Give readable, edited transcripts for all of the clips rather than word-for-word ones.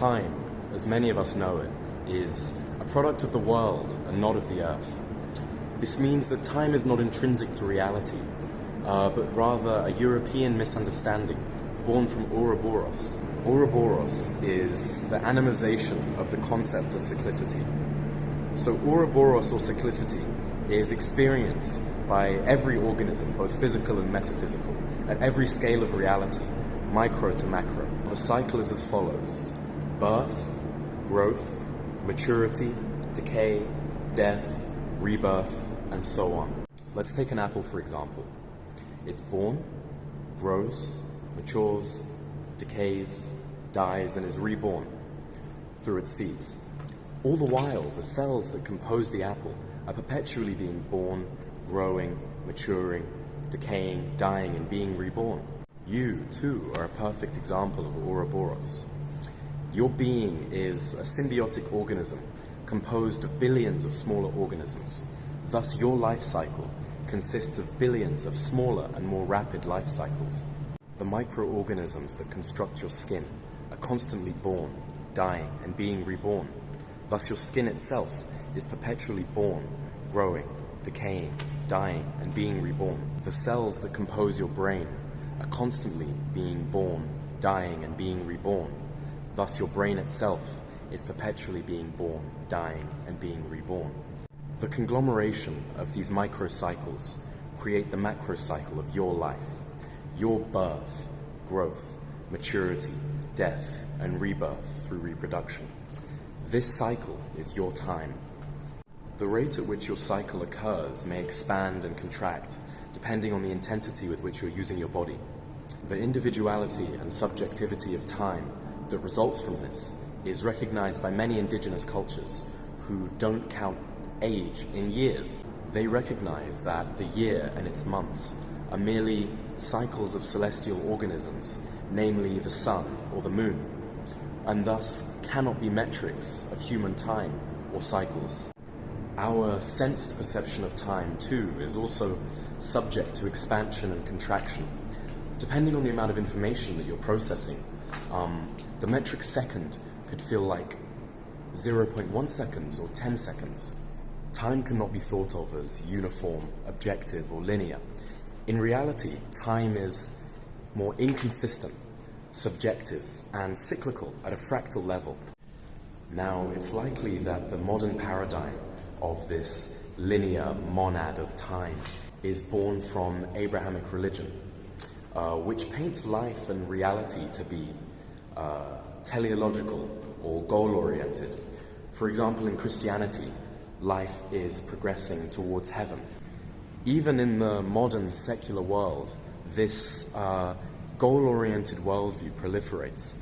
Time, as many of us know it, is a product of the world and not of the earth. This means that time is not intrinsic to reality, but rather a European misunderstanding born from Ouroboros. Ouroboros is the animization of the concept of cyclicity. So Ouroboros, or cyclicity, is experienced by every organism, both physical and metaphysical, at every scale of reality, micro to macro. The cycle is as follows: birth, growth, maturity, decay, death, rebirth, and so on. Let's take an apple for example. It's born, grows, matures, decays, dies, and is reborn through its seeds. All the while, the cells that compose the apple are perpetually being born, growing, maturing, decaying, dying, and being reborn. You, too, are a perfect example of Ouroboros. Your being is a symbiotic organism composed of billions of smaller organisms. Thus, your life cycle consists of billions of smaller and more rapid life cycles. The microorganisms that construct your skin are constantly born, dying, and being reborn. Thus, your skin itself is perpetually born, growing, decaying, dying, and being reborn. The cells that compose your brain are constantly being born, dying, and being reborn. Thus, your brain itself is perpetually being born, dying, and being reborn. The conglomeration of these microcycles create the macrocycle of your life. Your birth, growth, maturity, death, and rebirth through reproduction. This cycle is your time. The rate at which your cycle occurs may expand and contract, depending on the intensity with which you're using your body. The individuality and subjectivity of time that results from this is recognized by many indigenous cultures who don't count age in years. They recognize that the year and its months are merely cycles of celestial organisms, namely the sun or the moon, and thus cannot be metrics of human time or cycles. Our sensed perception of time, too, is also subject to expansion and contraction. Depending on the amount of information that you're processing, the metric second could feel like 0.1 seconds or 10 seconds. Time cannot be thought of as uniform, objective, or linear. In reality, time is more inconsistent, subjective, and cyclical at a fractal level. Now, it's likely that the modern paradigm of this linear monad of time is born from Abrahamic religion, which paints life and reality to be teleological or goal-oriented. For example, in Christianity, life is progressing towards heaven. Even in the modern secular world, this goal-oriented worldview proliferates.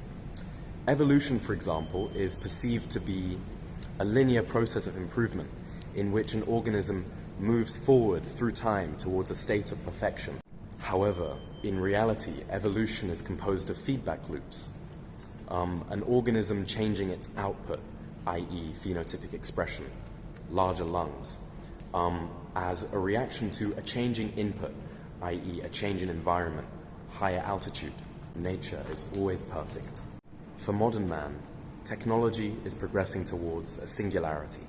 Evolution, for example, is perceived to be a linear process of improvement in which an organism moves forward through time towards a state of perfection. However, in reality, evolution is composed of feedback loops. An organism changing its output, i.e. phenotypic expression, larger lungs, as a reaction to a changing input, i.e. a change in environment, higher altitude. Nature is always perfect. For modern man, technology is progressing towards a singularity.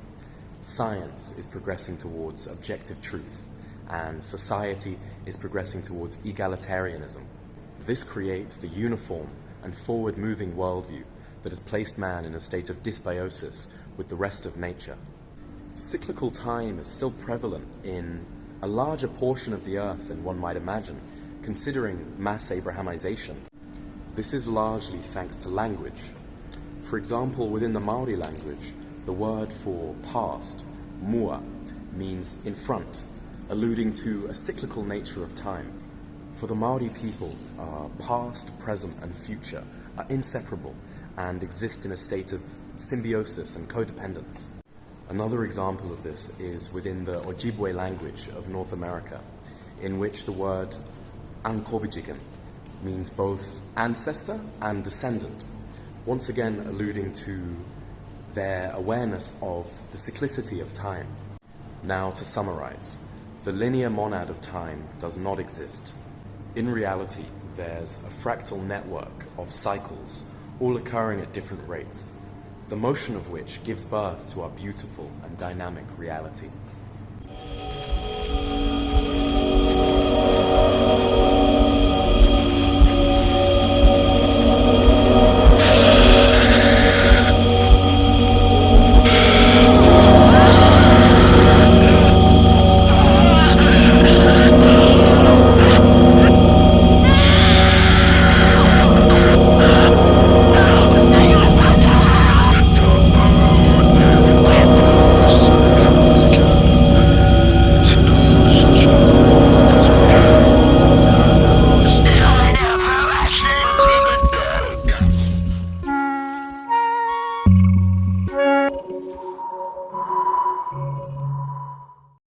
Science is progressing towards objective truth, and society is progressing towards egalitarianism. This creates the uniform and forward-moving worldview that has placed man in a state of dysbiosis with the rest of nature. Cyclical time is still prevalent in a larger portion of the earth than one might imagine, considering mass Abrahamization. This is largely thanks to language. For example, within the Maori language, the word for past, mua, means in front, alluding to a cyclical nature of time. For the Maori people, past, present, and future are inseparable and exist in a state of symbiosis and codependence. Another example of this is within the Ojibwe language of North America, in which the word Ankobijigan means both ancestor and descendant, once again alluding to their awareness of the cyclicity of time. Now, to summarize, the linear monad of time does not exist. In reality, there's a fractal network of cycles, all occurring at different rates, the motion of which gives birth to our beautiful and dynamic reality.